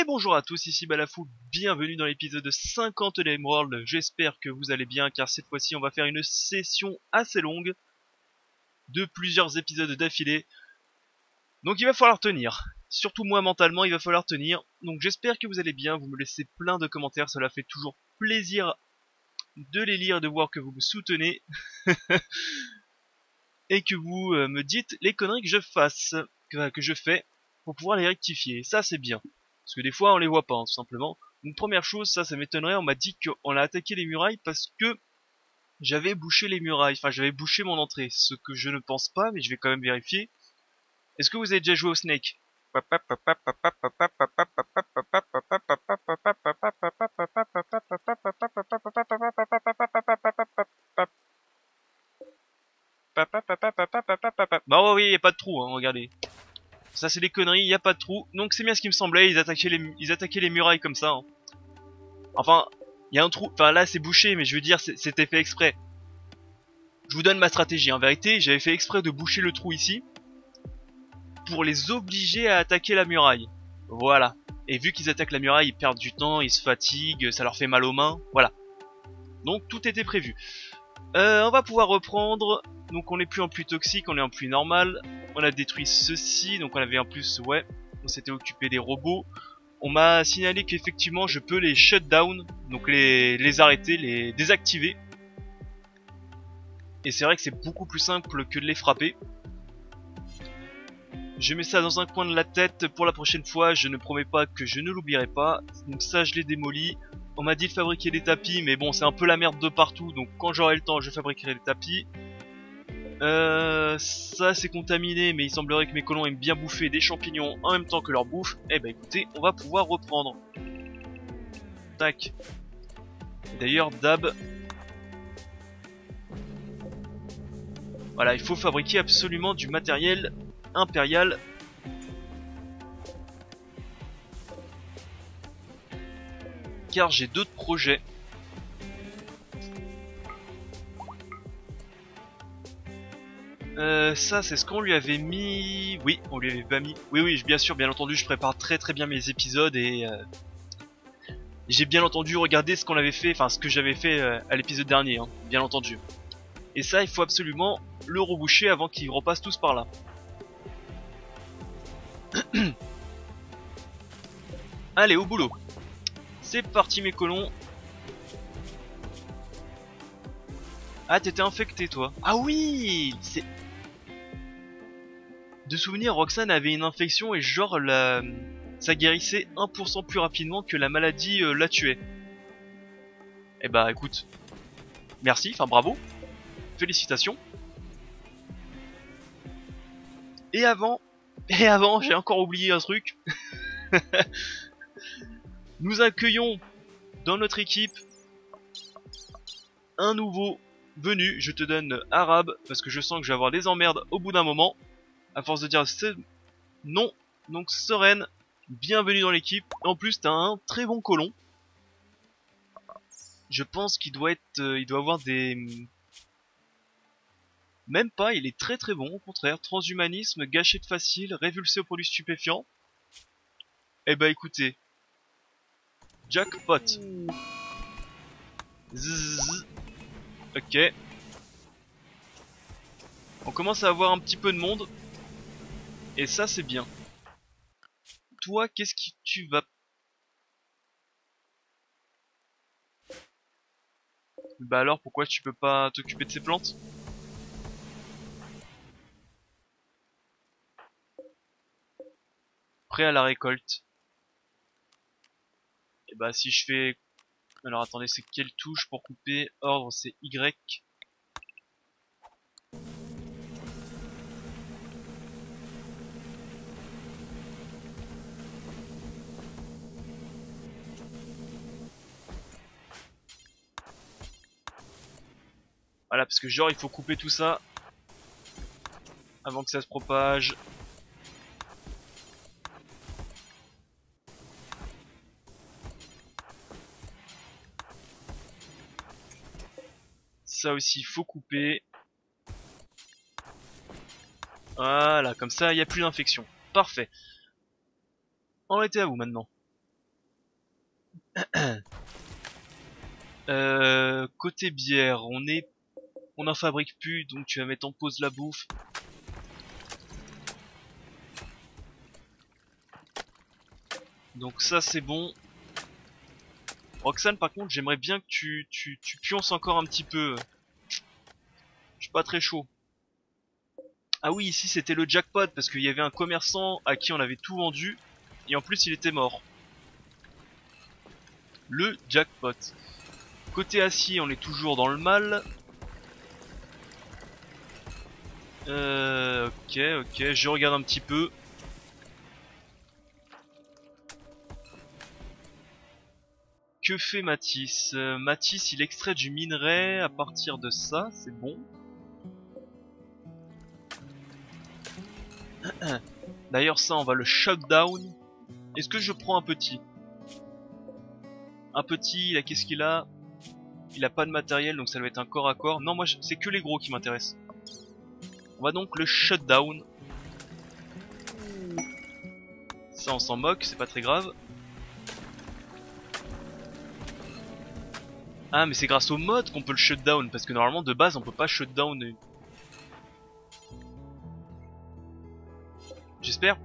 Bonjour à tous, ici Balafou, bienvenue dans l'épisode 50 d'Emerald. J'espère que vous allez bien car cette fois-ci on va faire une session assez longue de plusieurs épisodes d'affilée. Donc il va falloir tenir, surtout moi mentalement il va falloir tenir. Donc j'espère que vous allez bien, vous me laissez plein de commentaires, cela fait toujours plaisir de les lire et de voir que vous me soutenez. Et que vous me dites les conneries que je fasse, que je fais pour pouvoir les rectifier. Ça c'est bien. Parce que des fois on les voit pas, hein, tout simplement. Donc première chose, ça m'étonnerait, on m'a dit qu'on a attaqué les murailles parce que j'avais bouché les murailles, enfin j'avais bouché mon entrée, ce que je ne pense pas, mais je vais quand même vérifier. Est-ce que vous avez déjà joué au Snake? Bah oui, y a pas de trou, hein, regardez. Ça c'est des conneries, y a pas de trou. Donc c'est bien ce qui me semblait, ils attaquaient les murailles comme ça. Hein. Enfin, il y a un trou, enfin là c'est bouché, mais je veux dire c'était fait exprès. Je vous donne ma stratégie, en vérité, j'avais fait exprès de boucher le trou ici pour les obliger à attaquer la muraille. Voilà. Et vu qu'ils attaquent la muraille, ils perdent du temps, ils se fatiguent, ça leur fait mal aux mains, voilà. Donc tout était prévu. On va pouvoir reprendre. Donc on n'est plus en pluie toxique, on est en pluie normale. On a détruit ceci, donc on avait en plus, ouais, on s'était occupé des robots. On m'a signalé qu'effectivement je peux les shut down, donc les arrêter, les désactiver. Et c'est vrai que c'est beaucoup plus simple que de les frapper. Je mets ça dans un coin de la tête pour la prochaine fois, je ne promets pas que je ne l'oublierai pas. Donc ça je l'ai démoli. On m'a dit de fabriquer des tapis, mais bon c'est un peu la merde de partout, donc quand j'aurai le temps je fabriquerai des tapis. Ça c'est contaminé, mais il semblerait que mes colons aiment bien bouffer des champignons en même temps que leur bouffe. Eh ben écoutez, on va pouvoir reprendre. Tac. D'ailleurs, Dab. Voilà, il faut fabriquer absolument du matériel impérial. Car j'ai d'autres projets. Ça c'est ce qu'on lui avait mis. Oui, on lui avait pas mis. Oui, bien sûr, bien entendu, je prépare très bien mes épisodes et j'ai bien entendu regardé ce qu'on avait fait, enfin ce que j'avais fait à l'épisode dernier, hein, bien entendu. Et ça, il faut absolument le reboucher avant qu'ils repassent tous par là. Allez, au boulot. C'est parti mes colons. Ah, t'étais infecté toi. Ah oui, c'est... De souvenir, Roxane avait une infection et genre ça guérissait 1% plus rapidement que la maladie la tuait. Eh bah écoute, merci, enfin bravo, félicitations. Et avant, j'ai encore oublié un truc. Nous accueillons dans notre équipe un nouveau venu. Je te donne arabe parce que je sens que je vais avoir des emmerdes au bout d'un moment. À force de dire non, donc Soren, bienvenue dans l'équipe. En plus, t'as un très bon colon. Je pense qu'il doit être, il doit avoir des... Même pas, il est très bon, au contraire. Transhumanisme, gâchette facile, révulsé aux produits stupéfiants. Eh bah écoutez, jackpot. Zzz. Ok. On commence à avoir un petit peu de monde. Et ça c'est bien. Toi, qu'est-ce que tu vas... Bah alors, pourquoi tu peux pas t'occuper de ces plantes? Prêt à la récolte. Et bah si je fais... Alors attendez, c'est quelle touche pour couper? Ordre, c'est Y. Voilà, parce que genre il faut couper tout ça avant que ça se propage. Ça aussi il faut couper. Voilà, comme ça il n'y a plus d'infection. Parfait. En était à vous maintenant. Côté bière, on n'en fabrique plus, donc tu vas mettre en pause la bouffe. Donc ça c'est bon. Roxane par contre j'aimerais bien que tu pionces encore un petit peu. Je suis pas très chaud. Ah oui, ici c'était le jackpot parce qu'il y avait un commerçant à qui on avait tout vendu et en plus il était mort. Le jackpot. Côté acier on est toujours dans le mal. Ok, je regarde un petit peu. Que fait Matisse? Matisse il extrait du minerai à partir de ça, c'est bon. D'ailleurs ça on va le shutdown. Est-ce que je prends un petit? Un petit, là qu'est-ce qu'il a? Il a pas de matériel donc ça doit être un corps à corps. Non moi c'est que les gros qui m'intéressent. On va donc le shutdown. Ça on s'en moque, c'est pas très grave. Ah mais c'est grâce au mode qu'on peut le shutdown parce que normalement de base on peut pas shutdown. J'espère.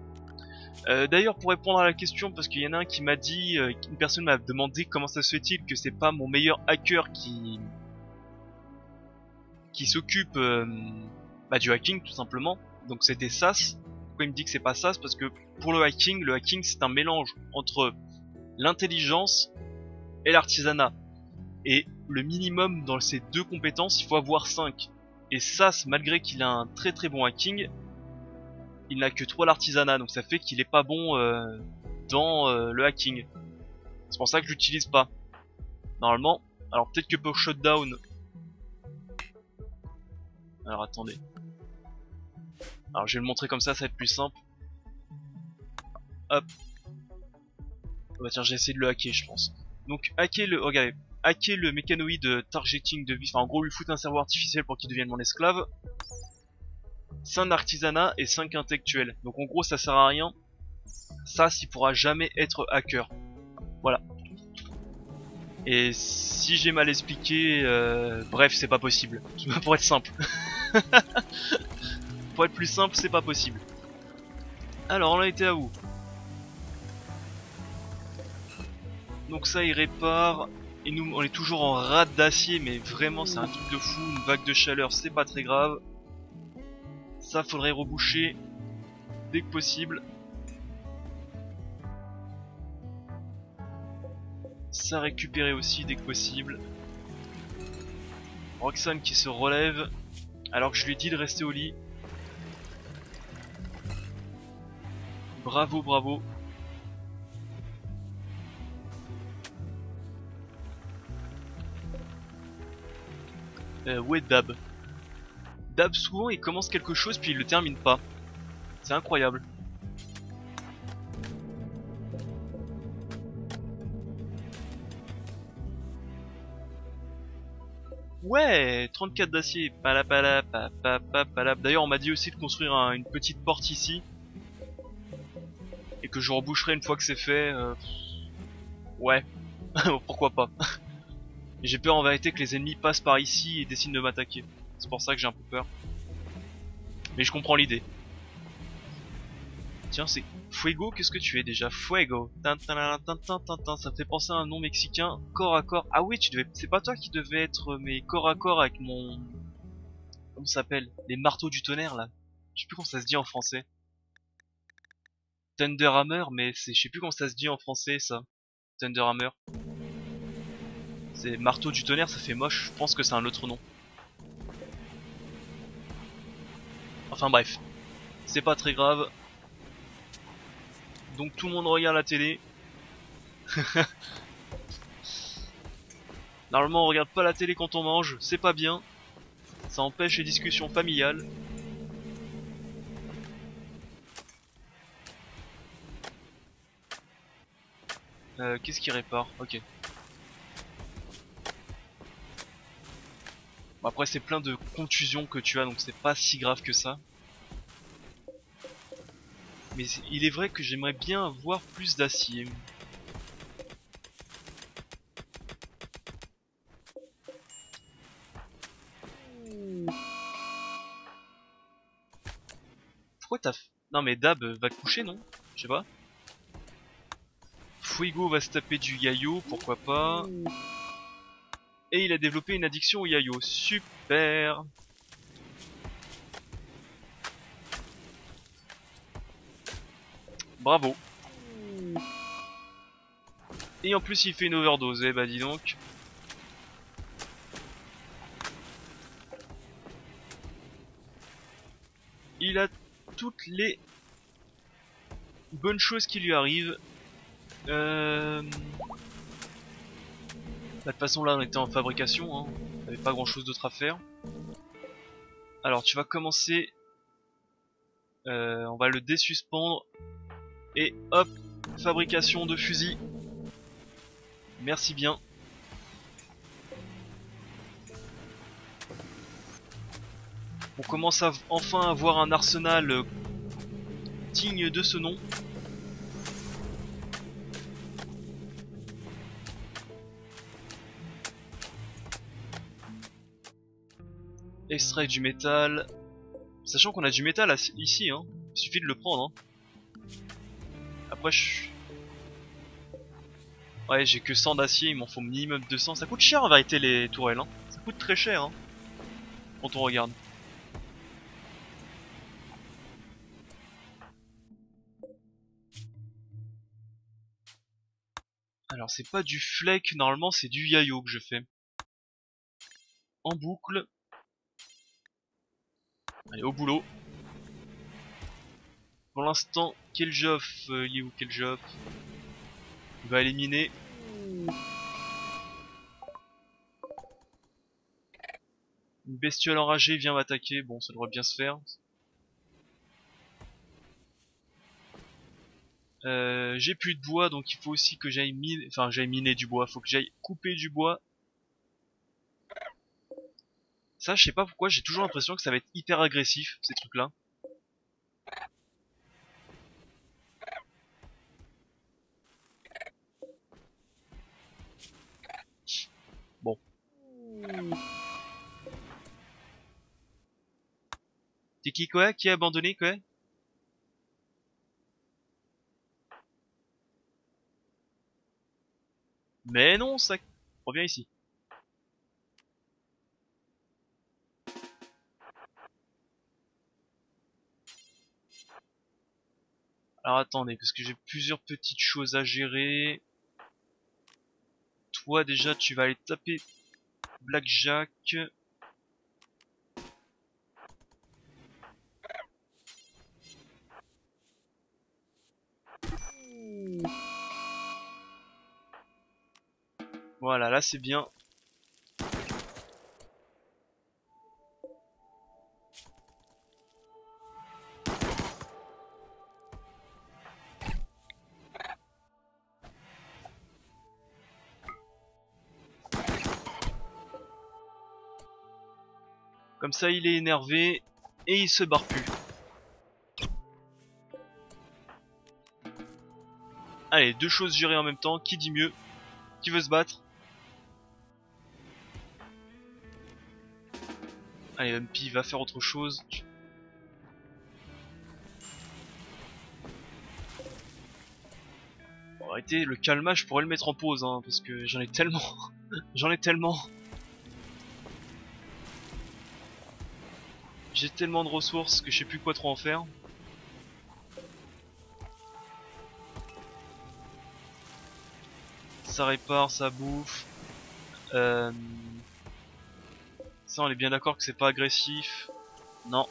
D'ailleurs pour répondre à la question, parce qu'il y en a un qui m'a dit, une personne m'a demandé comment ça se fait-il que c'est pas mon meilleur hacker qui s'occupe du hacking tout simplement. Donc c'était SAS. Pourquoi il me dit que c'est pas SAS? Parce que pour le hacking c'est un mélange entre l'intelligence et l'artisanat. Et le minimum dans ces deux compétences, il faut avoir 5. Et SAS, malgré qu'il a un très très bon hacking, il n'a que 3 l'artisanat, donc ça fait qu'il est pas bon dans le hacking. C'est pour ça que je l'utilise pas. Normalement, alors peut-être que pour shutdown. Alors attendez. Alors je vais le montrer comme ça va être plus simple. Hop. Bah tiens, j'ai essayé de le hacker, je pense. Donc hacker le, regardez, hacker le mécanoïde targeting de vie. Enfin en gros lui foutre un cerveau artificiel pour qu'il devienne mon esclave. 5 artisanat et 5 intellectuels. Donc en gros ça sert à rien. Ça s'il pourra jamais être hacker. Voilà. Et si j'ai mal expliqué, bref c'est pas possible. Pour être simple. Pour être plus simple c'est pas possible. Alors on a été à où? Donc ça il répare. Et nous on est toujours en rade d'acier, mais vraiment c'est un truc de fou. Une vague de chaleur c'est pas très grave. Ça faudrait reboucher dès que possible. Ça récupérer aussi dès que possible. Roxane qui se relève alors que je lui ai dit de rester au lit. Bravo, bravo. Où est Dab? Dab souvent il commence quelque chose puis il le termine pas. C'est incroyable. Ouais, 34 d'acier. D'ailleurs on m'a dit aussi de construire une petite porte ici. Et que je reboucherai une fois que c'est fait. Ouais, pourquoi pas. J'ai peur en vérité que les ennemis passent par ici et décident de m'attaquer. C'est pour ça que j'ai un peu peur. Mais je comprends l'idée. Tiens, c'est Fuego, qu'est-ce que tu es déjà? Fuego. Ça me fait penser à un nom mexicain. Corps à corps. Ah oui, c'est pas toi qui devais être mes corps à corps avec mon... Comment ça s'appelle? Les marteaux du tonnerre là. Je sais plus comment ça se dit en français. Thunderhammer, mais je sais plus comment ça se dit en français ça. Thunderhammer. C'est marteau du tonnerre, ça fait moche. Je pense que c'est un autre nom. Enfin bref. C'est pas très grave. Donc tout le monde regarde la télé. Normalement on regarde pas la télé quand on mange, c'est pas bien. Ça empêche les discussions familiales. Qu'est-ce qui répare? Ok. Bon, après c'est plein de contusions que tu as donc c'est pas si grave que ça. Mais il est vrai que j'aimerais bien avoir plus d'acier. t'as... Non mais Dab va te coucher, non? Je sais pas. Fuigo va se taper du yayo, pourquoi pas. Et il a développé une addiction au yayo. Super. Bravo. Et en plus il fait une overdose, eh bah dis donc. Il a toutes les bonnes choses qui lui arrivent. Bah, de toute façon là on était en fabrication, hein. On avait pas grand chose d'autre à faire. Alors tu vas commencer, on va le désuspendre. Et hop, fabrication de fusil. Merci bien. On commence à enfin avoir un arsenal digne de ce nom. Extrait du métal. Sachant qu'on a du métal ici, hein. Il suffit de le prendre. Hein. Après, ouais, j'ai que 100 d'acier, il m'en faut minimum 200. Ça coûte cher en vérité les tourelles. Hein. Ça coûte très cher hein, quand on regarde. Alors c'est pas du flake, normalement c'est du yayo que je fais. En boucle. Allez, au boulot. Pour l'instant, Keljoff, il est où Keljoff? Il va éliminer. Une bestiole enragée vient m'attaquer, bon ça devrait bien se faire. J'ai plus de bois donc il faut aussi que j'aille miner, enfin j'aille miner du bois, faut que j'aille couper du bois. Ça je sais pas pourquoi, j'ai toujours l'impression que ça va être hyper agressif ces trucs là. Bon. T'es qui quoi? Qui a abandonné quoi? Mais non, ça... Reviens ici. Alors attendez, parce que j'ai plusieurs petites choses à gérer. Toi déjà, tu vas aller taper Blackjack. Voilà, là c'est bien. Comme ça il est énervé et il se barre plus. Allez, deux choses gérées en même temps, qui dit mieux? Qui veut se battre? Allez, Humpy va faire autre chose. Bon, arrêtez, le calmage je pourrais le mettre en pause hein, parce que j'en ai tellement. J'en ai tellement. J'ai tellement de ressources que je sais plus quoi trop en faire. Ça répare, ça bouffe. Ça on est bien d'accord que c'est pas agressif. Non.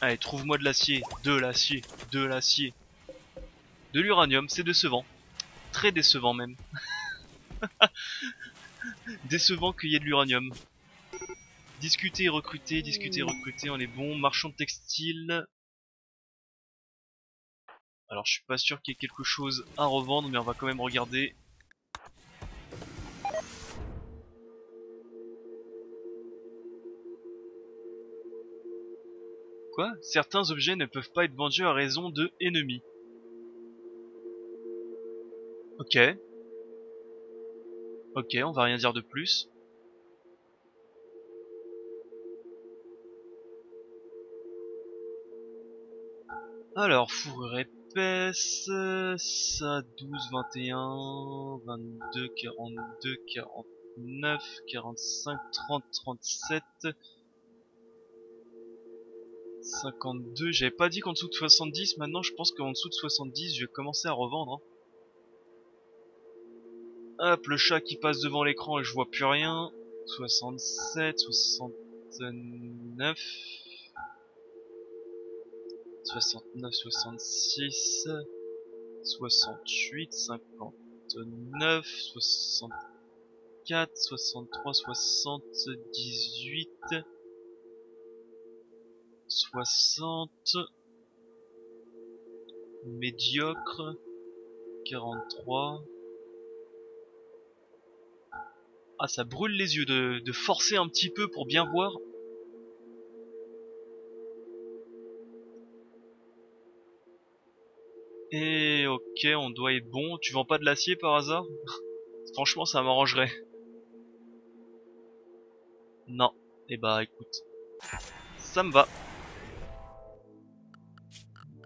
Allez, trouve-moi de l'acier, de l'acier, de l'acier. De l'uranium, c'est décevant. Très décevant même. Décevant qu'il y ait de l'uranium. Discuter, recruter, on est bon. Marchand de textile. Alors je suis pas sûr qu'il y ait quelque chose à revendre, mais on va quand même regarder. Quoi? Certains objets ne peuvent pas être vendus à raison de ennemis. Ok. Ok, on va rien dire de plus. Alors, fourrure épaisse, ça 12, 21, 22, 42, 49, 45, 30, 37, 52. J'avais pas dit qu'en dessous de 70, maintenant je pense qu'en dessous de 70, je vais commencer à revendre. Hein. Hop, le chat qui passe devant l'écran et je vois plus rien. 67, 69, 69, 66, 68, 59, 64, 63, 78, 60, médiocre, 43. Ah, ça brûle les yeux de forcer un petit peu pour bien voir. Et ok, on doit être bon. Tu vends pas de l'acier par hasard? Franchement, ça m'arrangerait. Non. Et bah écoute, ça me va.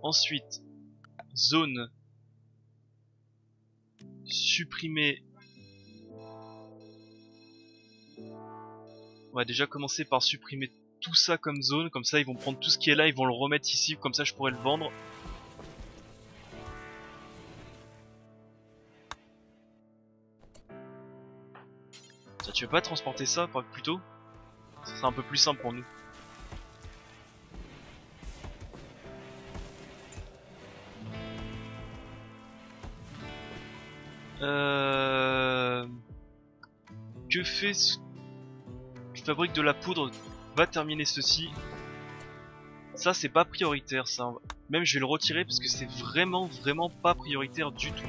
Ensuite, zone. Supprimer. On va déjà commencer par supprimer tout ça comme zone. Comme ça, ils vont prendre tout ce qui est là, ils vont le remettre ici. Comme ça, je pourrais le vendre. Ça, tu veux pas transporter ça plutôt? Ça serait un peu plus simple pour nous. Que fait ce... Tu fabriques de la poudre, va terminer ceci. Ça c'est pas prioritaire ça. Même je vais le retirer parce que c'est vraiment pas prioritaire du tout.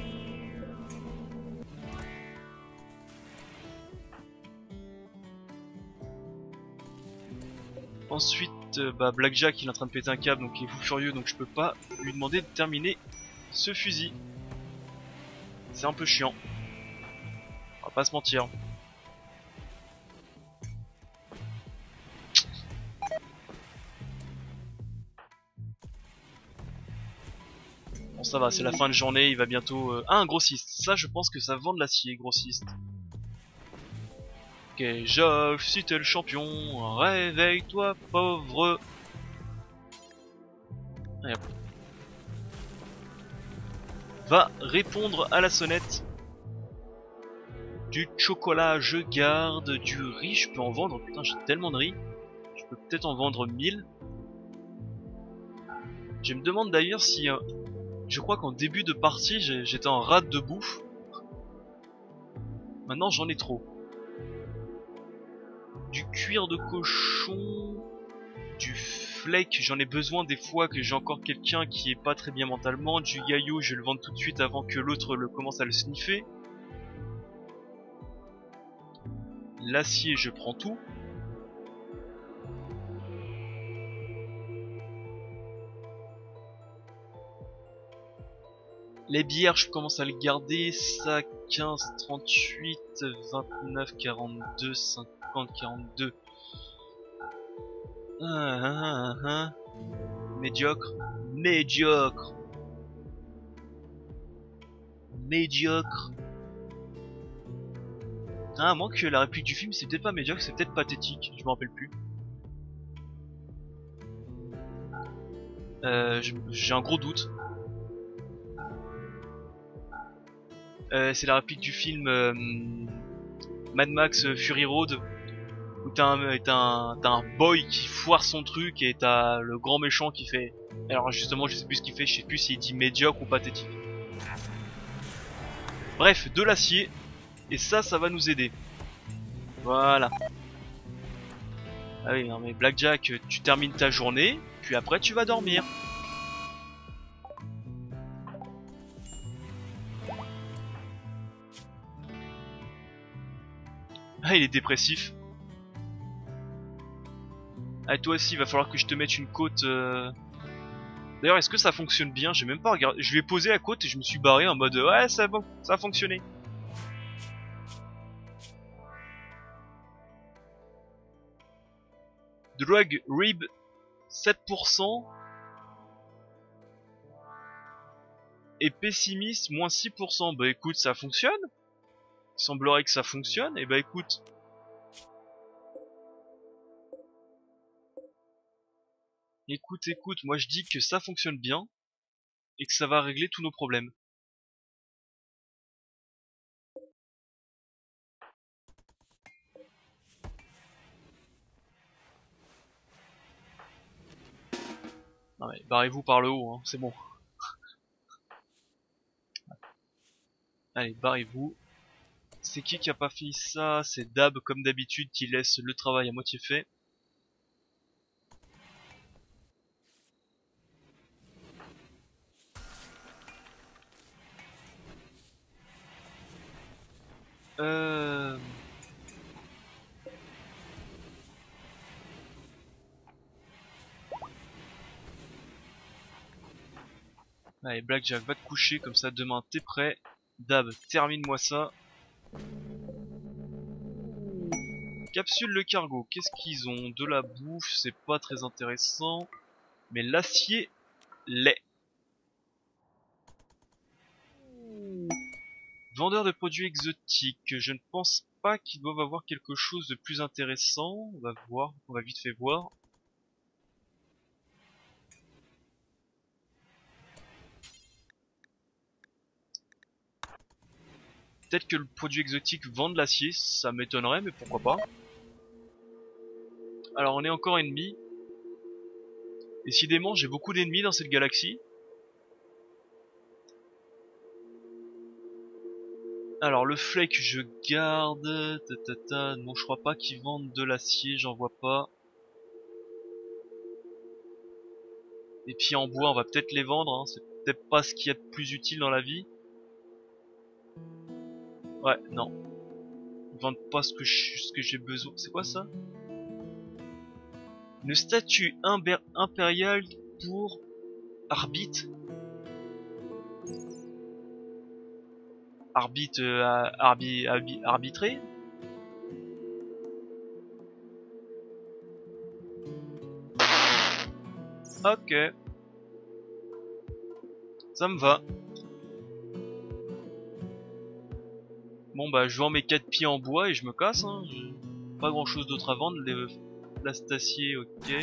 Ensuite, bah Blackjack il est en train de péter un câble donc il est fou furieux donc je peux pas lui demander de terminer ce fusil. C'est un peu chiant. On va pas se mentir. Bon ça va, c'est la fin de journée, il va bientôt... Ah, un grossiste, ça je pense que ça vend de l'acier, grossiste. Ok, Josh, si t'es le champion, réveille-toi pauvre. Allez, hop. Va répondre à la sonnette. Du chocolat, je garde. Du riz, je peux en vendre. Putain, j'ai tellement de riz. Je peux peut-être en vendre 1000. Je me demande d'ailleurs si... je crois qu'en début de partie, j'étais en rate de bouffe. Maintenant, j'en ai trop. Du cuir de cochon... Du flake, j'en ai besoin des fois que j'ai encore quelqu'un qui est pas très bien mentalement. Du yayo, je vais le vendre tout de suite avant que l'autre le commence à le sniffer. L'acier, je prends tout. Les bières, je commence à le garder. Ça, 15, 38, 29, 42, 50, 42. Médiocre. Médiocre. Médiocre. Ah, à moins que la réplique du film, c'est peut-être pas médiocre, c'est peut-être pathétique. Je me rappelle plus. J'ai un gros doute. C'est la réplique du film Mad Max Fury Road où t'as un boy qui foire son truc et t'as le grand méchant qui fait... Alors justement je sais plus ce qu'il fait, je sais plus s'il dit médiocre ou pathétique. Bref, de l'acier, et ça va nous aider. Voilà. Ah oui, non mais Blackjack, tu termines ta journée, puis après tu vas dormir. Ah, il est dépressif. Ah, toi aussi, il va falloir que je te mette une côte... D'ailleurs, est-ce que ça fonctionne bien? J'ai même pas regardé. Je lui ai posé la côte et je me suis barré en mode ouais, ça a fonctionné. Drug Rib 7%. Et pessimiste moins 6%. Bah écoute, ça fonctionne. Il semblerait que ça fonctionne. Et bah écoute. Écoute, moi je dis que ça fonctionne bien. Et que ça va régler tous nos problèmes. Non mais barrez-vous par le haut, hein, c'est bon. Allez, barrez-vous. C'est qui a pas fait ça? C'est Dab comme d'habitude qui laisse le travail à moitié fait. Euh... Allez, Blackjack, va te coucher, comme ça demain t'es prêt. Dab, termine-moi ça. Capsule le cargo, qu'est-ce qu'ils ont? De la bouffe, c'est pas très intéressant. Mais l'acier, l'est. Vendeur de produits exotiques, je ne pense pas qu'ils doivent avoir quelque chose de plus intéressant. On va voir, on va vite fait voir. Peut-être que le produit exotique vend de l'acier, ça m'étonnerait, mais pourquoi pas. Alors on est encore ennemis. Décidément, j'ai beaucoup d'ennemis dans cette galaxie. Alors le flake je garde. Non, je crois pas qu'ils vendent de l'acier, j'en vois pas. Et puis en bois, on va peut-être les vendre, hein. C'est peut-être pas ce qu'il y a de plus utile dans la vie. Ouais, non. Ils vendent pas ce que j'ai besoin. C'est quoi ça? Une statue impériale pour arbitre. Arbitrer. Ok. Ça me va. Bon bah je vends mes 4 pieds en bois et je me casse, hein. Pas grand chose d'autre à vendre. L'acier, ok.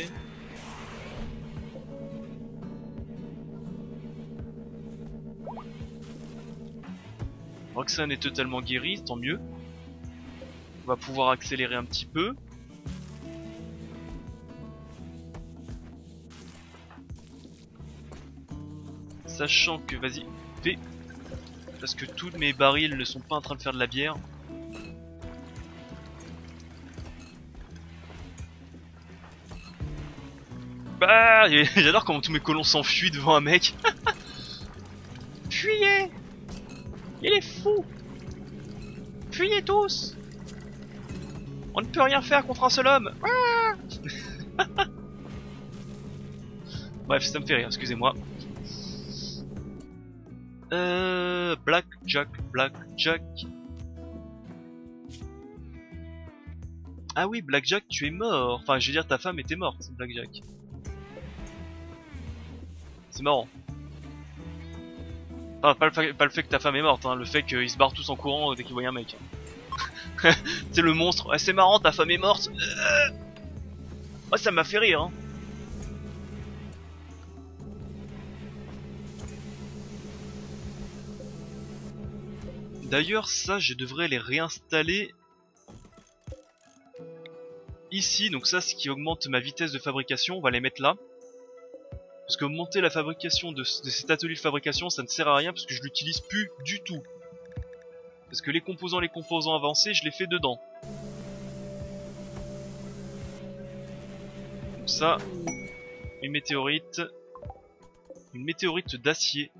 Roxane est totalement guérie, tant mieux. On va pouvoir accélérer un petit peu. Sachant que, vas-y, fais. Parce que tous mes barils ne sont pas en train de faire de la bière. Bah, j'adore comment tous mes colons s'enfuient devant un mec. Fuyez! Il est fou! Fuyez tous! On ne peut rien faire contre un seul homme! Bref, ça me fait rire, excusez-moi. Blackjack. Ah oui, Blackjack, tu es mort. Enfin, je veux dire, ta femme était morte, Blackjack. C'est marrant. Enfin, pas le fait que ta femme est morte, hein, le fait qu'ils se barrent tous en courant dès qu'ils voient un mec. C'est le monstre. Ah, c'est marrant, ta femme est morte. Oh, ça m'a fait rire, hein. D'ailleurs, ça, je devrais les réinstaller ici. Donc ça, ce qui augmente ma vitesse de fabrication, on va les mettre là. Parce que augmenter la fabrication de cet atelier de fabrication, ça ne sert à rien parce que je l'utilise plus du tout. Parce que les composants avancés, je les fais dedans. Donc ça, une météorite d'acier.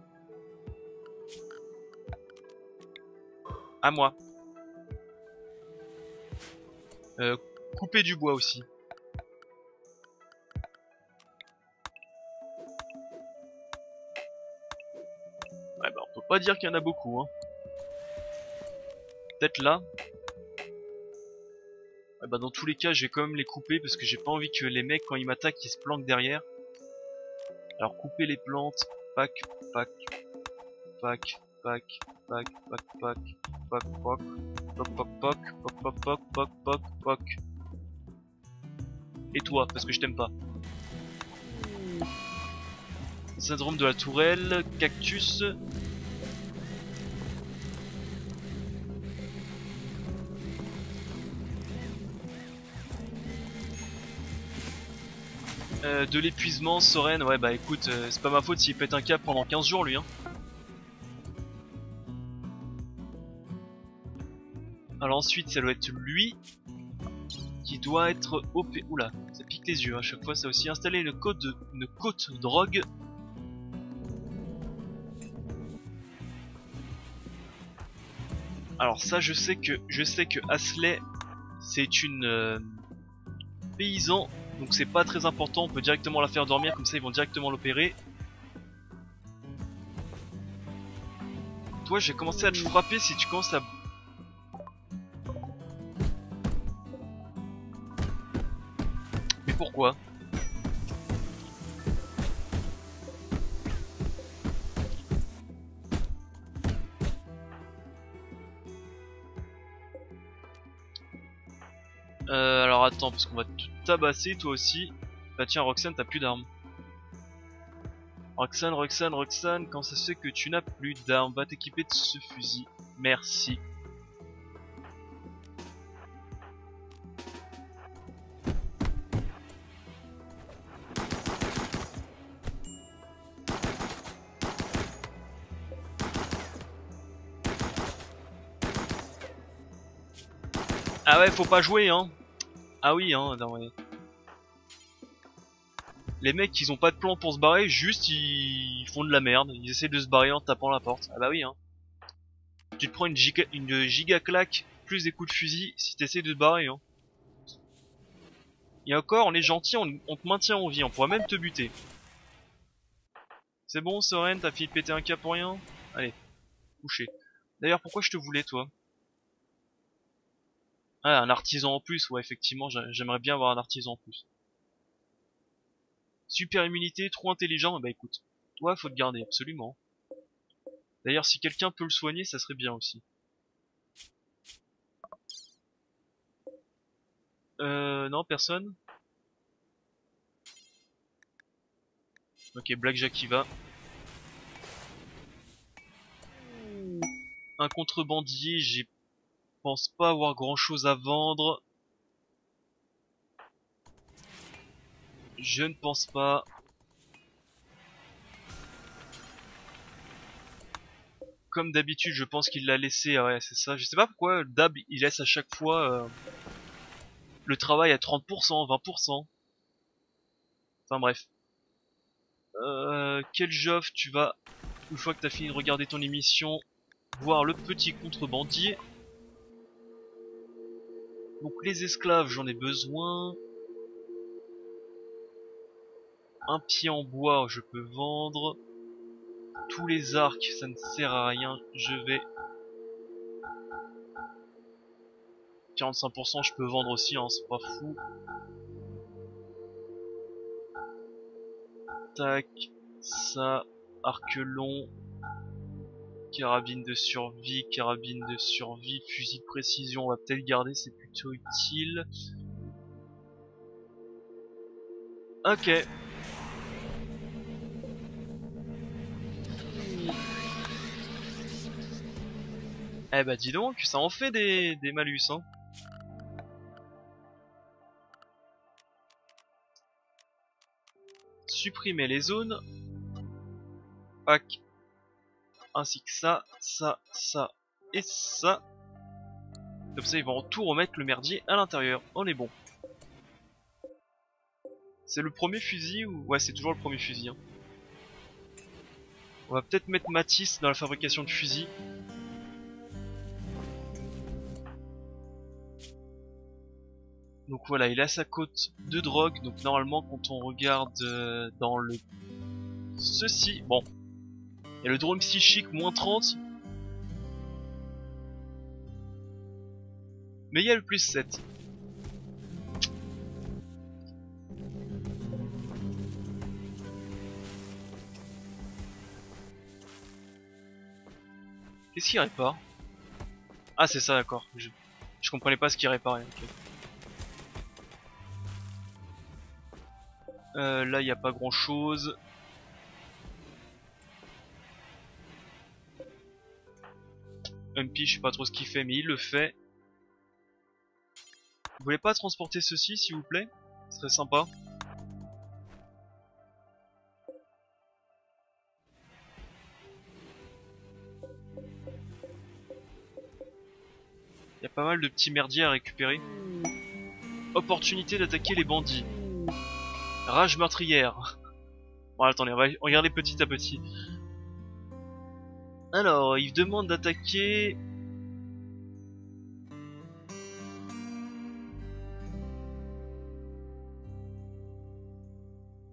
À moi. Couper du bois aussi. Ouais bah on peut pas dire qu'il y en a beaucoup, hein. Peut-être là. Bah dans tous les cas, je vais quand même les couper parce que j'ai pas envie que les mecs, quand ils m'attaquent, ils se planquent derrière. Alors couper les plantes, pack, pack, pack, pack, pack, pack, pack, pack, pack, pack, pack, pack, pack, pack, pack, pack, pack. Et toi, parce que je t'aime pas. Syndrome de la tourelle, cactus. De l'épuisement, Soren, ouais bah écoute, c'est pas ma faute s'il pète un câble pendant 15 jours lui hein. Alors ensuite ça doit être lui qui doit être OP. Oula, ça pique les yeux à chaque fois, ça aussi. Installer une côte drogue. Alors ça je sais que Asley c'est une paysan. Donc c'est pas très important, on peut directement la faire dormir, comme ça ils vont directement l'opérer. Toi, j'ai commencé à te frapper si tu commences à... Mais pourquoi? Alors attends, parce qu'on va te tabasser toi aussi. Bah tiens, Roxane, t'as plus d'armes. Roxane, quand ça se fait que tu n'as plus d'armes, va t'équiper de ce fusil. Merci. Ah ouais, faut pas jouer hein. Ah oui hein, non ouais. Les mecs ils ont pas de plan pour se barrer, juste ils font de la merde, ils essaient de se barrer en tapant la porte. Ah bah oui hein. Tu te prends une giga claque plus des coups de fusil si t'essaies de te barrer hein. Et encore on est gentil, on te maintient en vie, on pourra même te buter. C'est bon Soren, t'as fini de péter un cap pour rien? Allez, coucher. D'ailleurs pourquoi je te voulais toi? Ah un artisan en plus, ouais effectivement j'aimerais bien avoir un artisan en plus. Super immunité, trop intelligent, bah écoute, toi faut te garder absolument. D'ailleurs si quelqu'un peut le soigner ça serait bien aussi. Non personne. Ok Blackjack y va. Un contrebandier, j'y pense pas avoir grand chose à vendre. Je ne pense pas. Comme d'habitude, je pense qu'il l'a laissé. Ouais, c'est ça. Je sais pas pourquoi Dab il laisse à chaque fois le travail à 30%, 20%. Enfin bref. Quel Joff tu vas, une fois que t'as fini de regarder ton émission, voir le petit contrebandier. Donc les esclaves, j'en ai besoin. Un pied en bois, je peux vendre. Tous les arcs, ça ne sert à rien. Je vais... 45% je peux vendre aussi, hein, c'est pas fou. Tac, ça, arc long, carabine de survie, fusil de précision, on va peut-être garder, c'est plutôt utile. Ok. Eh bah dis donc, ça en fait des malus hein. Supprimer les zones. Pack. Ainsi que ça et ça. Comme ça ils vont tout remettre le merdier à l'intérieur. On est bon. C'est le premier fusil ou... Ouais c'est toujours le premier fusil hein. On va peut-être mettre Matisse dans la fabrication de fusils. Donc voilà, il a sa cote de drogue. Donc normalement quand on regarde dans le... Ceci, bon. Il y a le drone psychique moins 30. Mais il y a le plus 7. Qu'est-ce qu'il répare? Ah c'est ça, d'accord. Je comprenais pas ce qu'il réparait. Ok. Là il y a pas grand chose. MP, je sais pas trop ce qu'il fait, mais il le fait. Vous voulez pas transporter ceci s'il vous plaît? Ce serait sympa. Il y a pas mal de petits merdiers à récupérer. Opportunité d'attaquer les bandits. Rage meurtrière. Bon attendez, on va regarder petit à petit. Alors, il demande d'attaquer...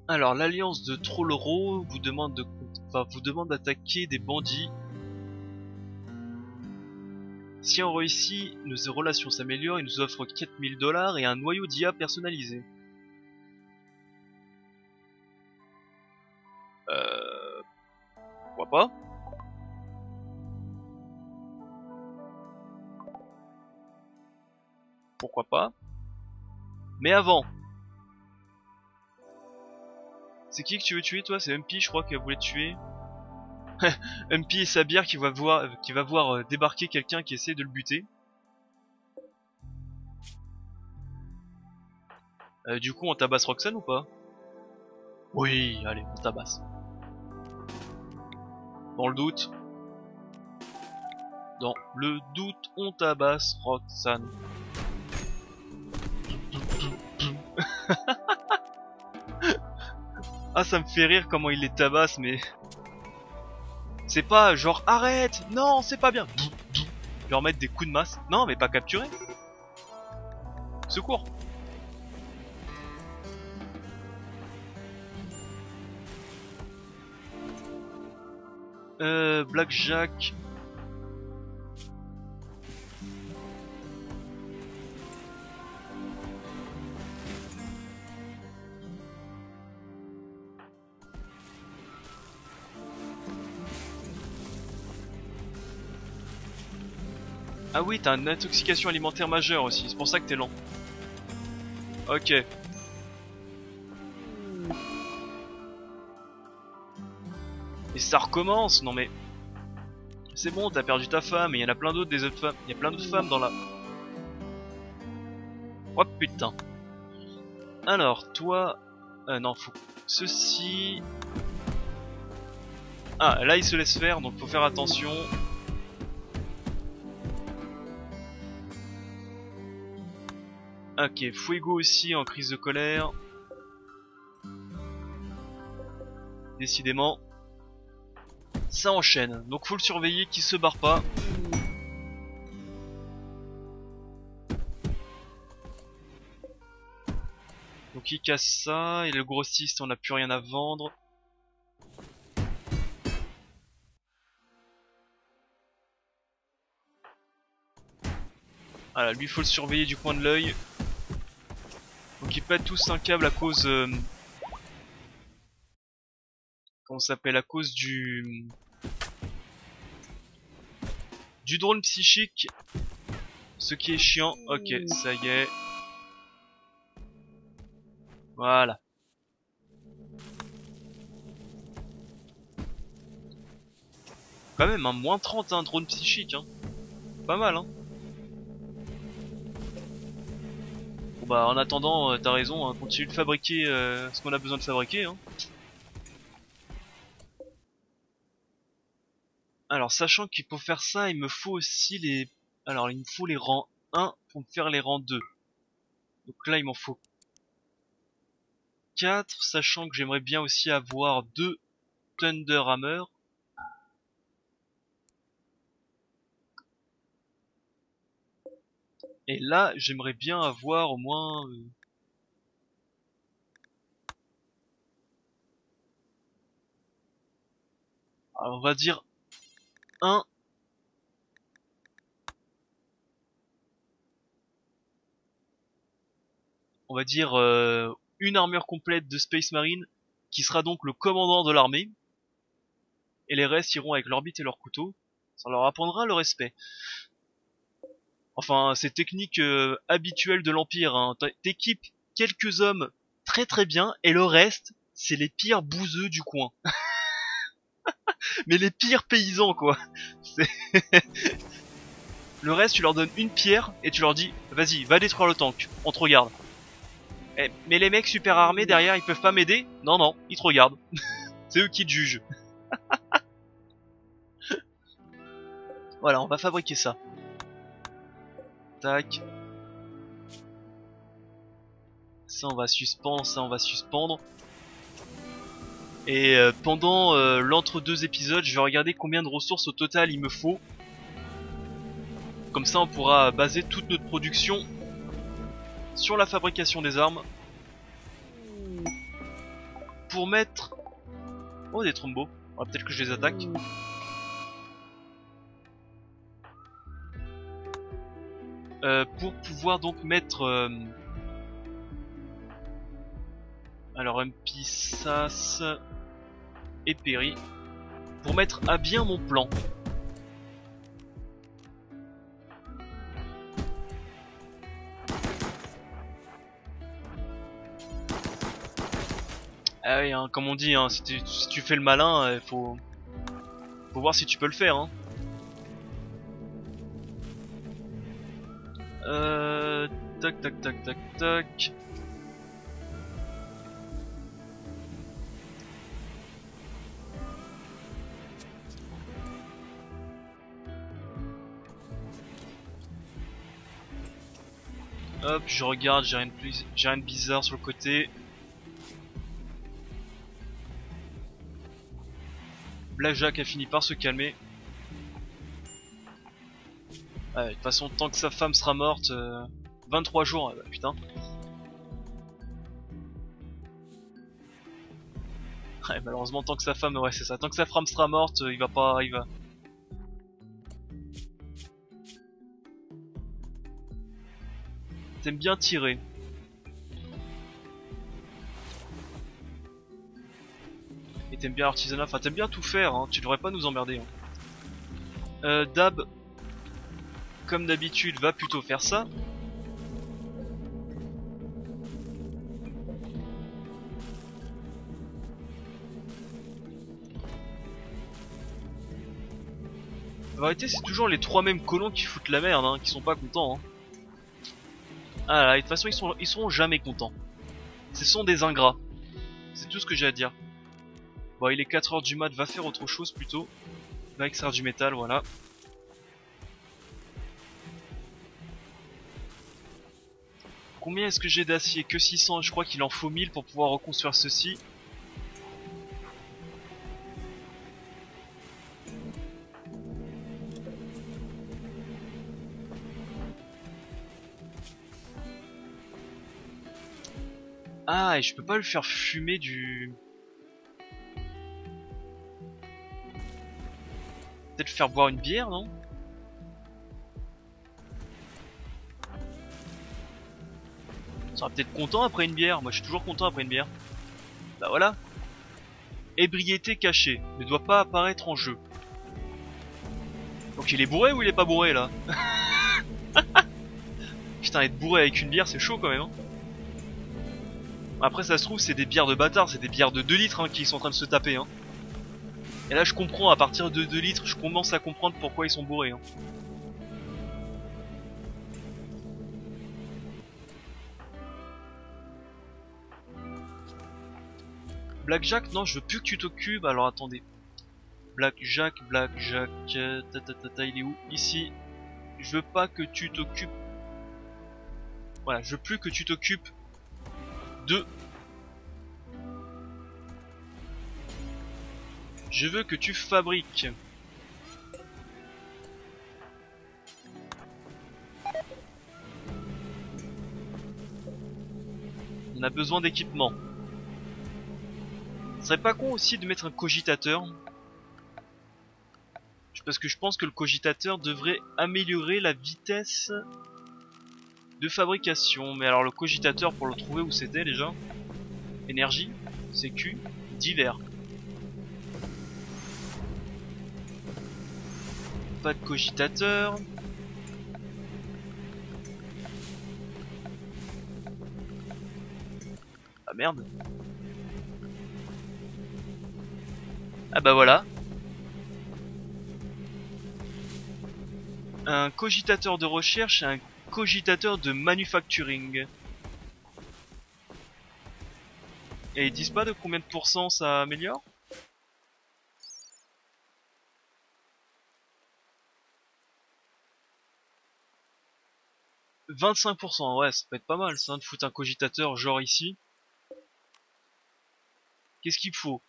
Alors, l'alliance de Trollero vous demande d'attaquer des bandits. Si on réussit, nos relations s'améliorent et nous offre 4000 $ et un noyau d'IA personnalisé. Pourquoi pas? Pourquoi pas? Mais avant, c'est qui que tu veux tuer toi? C'est MP je crois qu'elle voulait te tuer. MP et Sabir qui va voir débarquer quelqu'un qui essaie de le buter. Du coup on tabasse Roxane ou pas? Oui, allez, on tabasse. Dans le doute. Dans le doute, on tabasse Roxane. Ah, ça me fait rire comment il les tabasse, mais... C'est pas genre arrête, non, c'est pas bien. Leur mettre des coups de masse. Non, mais pas capturer. Secours. Blackjack. Ah oui, t'as une intoxication alimentaire majeure aussi, c'est pour ça que t'es lent. Ok. Et ça recommence, non mais... C'est bon, t'as perdu ta femme, et il y en a plein d'autres des autres femmes. Il y a plein d'autres femmes dans la... Oh putain. Alors, toi... non, faut... Ceci... Ah, là il se laisse faire, donc faut faire attention. Ok, Fuego aussi en crise de colère. Décidément. Ça enchaîne, donc faut le surveiller qu'il se barre pas. Donc il casse ça, et le grossiste on n'a plus rien à vendre. Voilà, lui faut le surveiller du coin de l'œil. Donc ils pètent tous un câble à cause... comment ça s'appelle? À cause du drone psychique. Ce qui est chiant. Ok, ça y est. Voilà. Quand même un moins 30 hein, drone psychique hein. Pas mal hein. Bon bah en attendant t'as raison hein, continue de fabriquer ce qu'on a besoin de fabriquer hein. Alors sachant qu'il faut faire ça il me faut aussi les... Alors il me faut les rangs 1 pour me faire les rangs 2. Donc là il m'en faut 4, sachant que j'aimerais bien aussi avoir 2 Thunder Hammer. Et là, j'aimerais bien avoir au moins... alors, on va dire 1. On va dire une armure complète de Space Marine, qui sera donc le commandant de l'armée. Et les restes iront avec l'orbite et leur couteau. Ça leur apprendra le respect. Enfin, c'est technique habituelle de l'Empire. Hein. T'équipes quelques hommes très très bien et le reste, c'est les pires bouseux du coin. Mais les pires paysans quoi. Le reste, tu leur donnes une pierre et tu leur dis vas-y, va détruire le tank, on te regarde. Mais les mecs super armés derrière, ils peuvent pas m'aider? Non, non, ils te regardent. C'est eux qui te jugent. Voilà, on va fabriquer ça. Tac. Ça on va suspendre, ça on va suspendre. Et pendant l'entre-deux épisodes, je vais regarder combien de ressources au total il me faut. Comme ça on pourra baser toute notre production sur la fabrication des armes. Pour mettre... Oh, des trombeaux. On va peut-être que je les attaque. Pour pouvoir donc mettre... Alors MP, Sas et Perry. Pour mettre à bien mon plan. Ah oui, hein, comme on dit, hein, si tu fais le malin, faut voir si tu peux le faire. Hein. Tac tac tac tac tac. Hop, je regarde, j'ai rien de bizarre sur le côté. Blackjack a fini par se calmer. Ouais, de toute façon, tant que sa femme sera morte, 23 jours, putain. Ouais, malheureusement, tant que sa femme, ouais, c'est ça. Tant que sa femme sera morte, il va pas, il va. T'aimes bien tirer. Et t'aimes bien l'artisanat, enfin t'aimes bien tout faire, hein. Tu devrais pas nous emmerder. Hein. Dab, comme d'habitude, va plutôt faire ça. En vérité, c'est toujours les trois mêmes colons qui foutent la merde, hein, qui sont pas contents. Hein. Ah là, de toute façon, ils seront jamais contents. Ce sont des ingrats. C'est tout ce que j'ai à dire. Bon, il est 4h du mat, va faire autre chose plutôt. Va extraire du métal, voilà. Combien est-ce que j'ai d'acier? Que 600, je crois qu'il en faut 1000 pour pouvoir reconstruire ceci. Ah, et je peux pas le faire fumer du... Peut-être faire boire une bière, non? Il sera peut-être content après une bière. Moi, je suis toujours content après une bière. Bah voilà. Ébriété cachée. Ne doit pas apparaître en jeu. Donc il est bourré ou il est pas bourré, là? Putain, être bourré avec une bière, c'est chaud quand même. Hein. Après, ça se trouve, c'est des bières de bâtards. C'est des bières de 2 litres hein, qui sont en train de se taper. Hein. Et là, je comprends. À partir de 2 litres, je commence à comprendre pourquoi ils sont bourrés. Hein. Blackjack, non, je veux plus que tu t'occupes. Alors attendez. Blackjack, il est où? Ici. Je veux pas que tu t'occupes. Voilà, je veux plus que tu t'occupes de... Je veux que tu fabriques. On a besoin d'équipement. Ce serait pas con aussi de mettre un cogitateur. Parce que je pense que le cogitateur devrait améliorer la vitesse de fabrication. Mais alors le cogitateur, pour le trouver, où c'était déjà? Énergie, sécu, divers. pas de cogitateur. Ah merde. Ah bah voilà. Un cogitateur de recherche et un cogitateur de manufacturing. Et ils disent pas de combien de pourcents ça améliore? « 25%, ouais, ça peut être pas mal ça, de foutre un cogitateur genre ici. Qu'est-ce qu'il faut?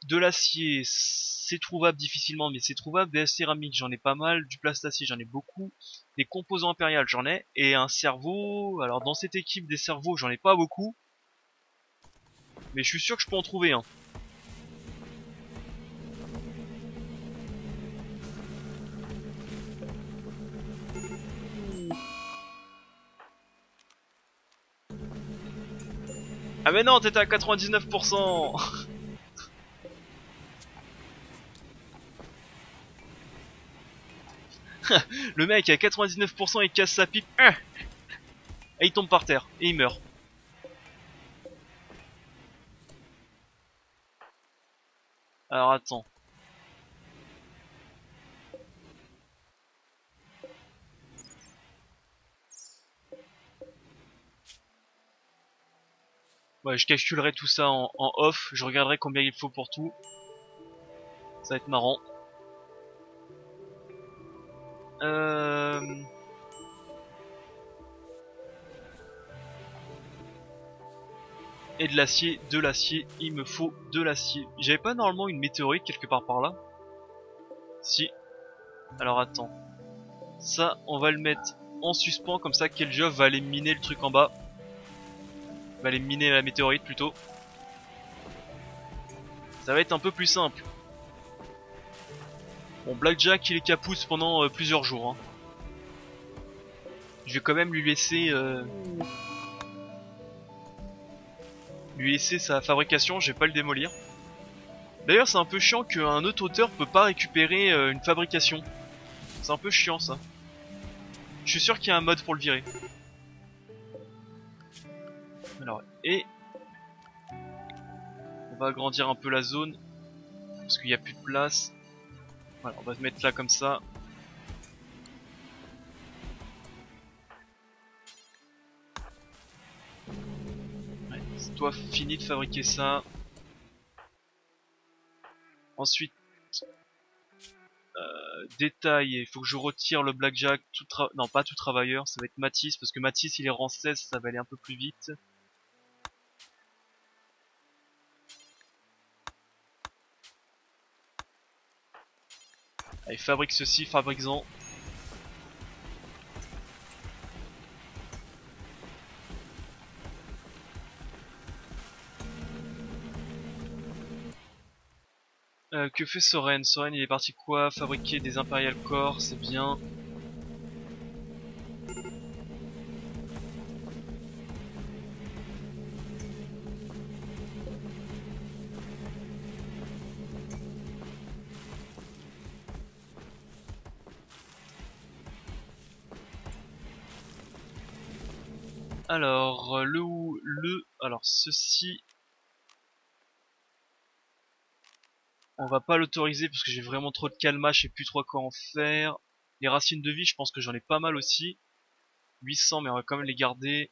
De l'acier, c'est trouvable difficilement, mais c'est trouvable. Des céramiques, j'en ai pas mal. Du plastacier, j'en ai beaucoup. Des composants impériaux, j'en ai. Et un cerveau, alors dans cette équipe des cerveaux, j'en ai pas beaucoup. Mais je suis sûr que je peux en trouver un. Ah mais non, t'étais à 99%. Le mec à 99% il casse sa pipe. Et il tombe par terre. Et il meurt. Alors attends. Ouais, je calculerai tout ça en off. Je regarderai combien il faut pour tout. Ça va être marrant. Et de l'acier, il me faut de l'acier. J'avais pas normalement une météorite quelque part par là? Si. Alors attends. Ça, on va le mettre en suspens, comme ça Keljov va aller miner le truc en bas. Va aller miner la météorite plutôt. Ça va être un peu plus simple. Bon, Blackjack il est capousse pendant plusieurs jours. Hein. Je vais quand même lui laisser sa fabrication, je vais pas le démolir. D'ailleurs c'est un peu chiant qu'un autre auteur peut pas récupérer une fabrication. C'est un peu chiant ça. Je suis sûr qu'il y a un mode pour le virer. Alors, et on va agrandir un peu la zone parce qu'il n'y a plus de place. Voilà, on va se mettre là comme ça. Ouais, c'est toi fini de fabriquer ça. Ensuite, détail, il faut que je retire le Blackjack, non pas tout travailleur, ça va être Matisse, parce que Matisse il est rang 16, ça va aller un peu plus vite. Allez, fabrique ceci, fabrique-en. Que fait Soren? Soren il est parti quoi? Fabriquer des Imperial Core, c'est bien. Alors, alors ceci, on va pas l'autoriser parce que j'ai vraiment trop de calma, je sais plus trop quoi en faire. Les racines de vie, je pense que j'en ai pas mal aussi. 800, mais on va quand même les garder.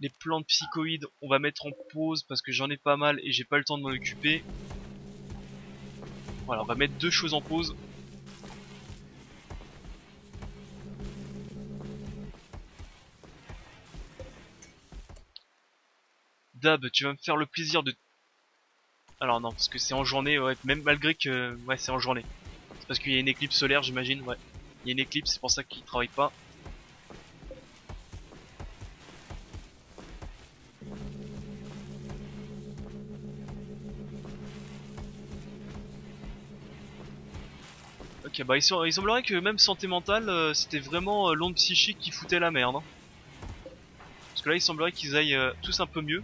Les plantes psychoïdes, on va mettre en pause parce que j'en ai pas mal et j'ai pas le temps de m'en occuper. Voilà, on va mettre deux choses en pause. Dab, tu vas me faire le plaisir de... Alors non, parce que c'est en journée, ouais, même malgré que... Ouais, c'est en journée. C'est parce qu'il y a une éclipse solaire, j'imagine, ouais. Il y a une éclipse, c'est pour ça qu'il travaille pas. Ok, bah il semblerait que même santé mentale, c'était vraiment l'onde psychique qui foutait la merde. Hein. Parce que là, il semblerait qu'ils aillent tous un peu mieux.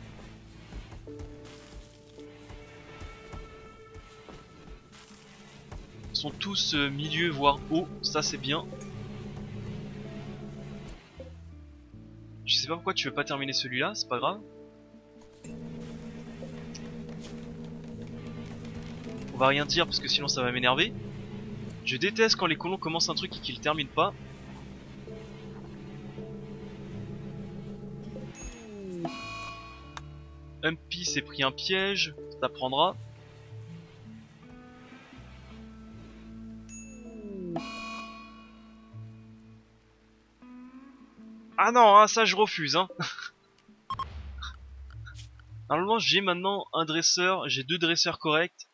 sont tous milieu voire haut, ça c'est bien. Je sais pas pourquoi tu veux pas terminer celui-là, c'est pas grave. On va rien dire parce que sinon ça va m'énerver. Je déteste quand les colons commencent un truc et qu'ils le terminent pas. Humpy s'est pris un piège, ça prendra. Ah non, hein, ça je refuse. Hein. Normalement j'ai maintenant un dresseur, j'ai 2 dresseurs corrects.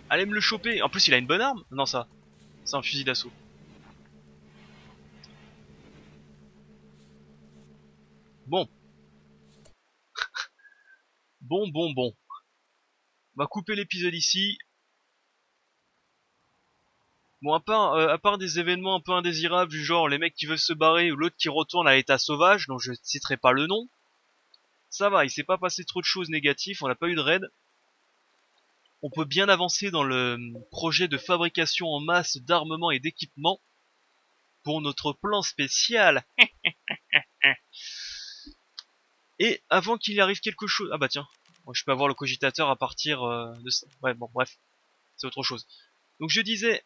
Allez me le choper. En plus il a une bonne arme. Non ça, c'est un fusil d'assaut. Bon. Bon. On va couper l'épisode ici. Bon, à part des événements un peu indésirables du genre les mecs qui veulent se barrer ou l'autre qui retourne à l'état sauvage, dont je citerai pas le nom, ça va, il s'est pas passé trop de choses négatives, on n'a pas eu de raid. On peut bien avancer dans le projet de fabrication en masse d'armements et d'équipements pour notre plan spécial. Et avant qu'il arrive quelque chose... Ah bah tiens, moi, je peux avoir le cogitateur à partir de ça. Ouais, bon, bref, c'est autre chose. Donc je disais,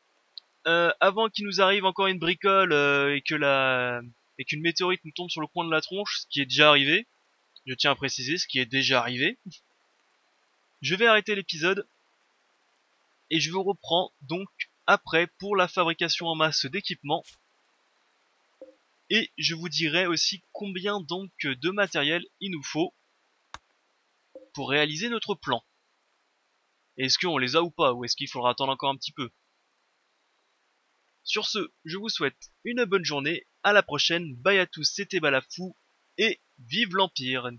avant qu'il nous arrive encore une bricole et qu'une météorite nous tombe sur le coin de la tronche, ce qui est déjà arrivé, je tiens à préciser, ce qui est déjà arrivé, je vais arrêter l'épisode et je vous reprends donc après pour la fabrication en masse d'équipements et je vous dirai aussi combien donc de matériel il nous faut pour réaliser notre plan. Est-ce qu'on les a ou pas, ou est-ce qu'il faudra attendre encore un petit peu? Sur ce, je vous souhaite une bonne journée, à la prochaine, bye à tous, c'était Balafou, et vive l'Empire!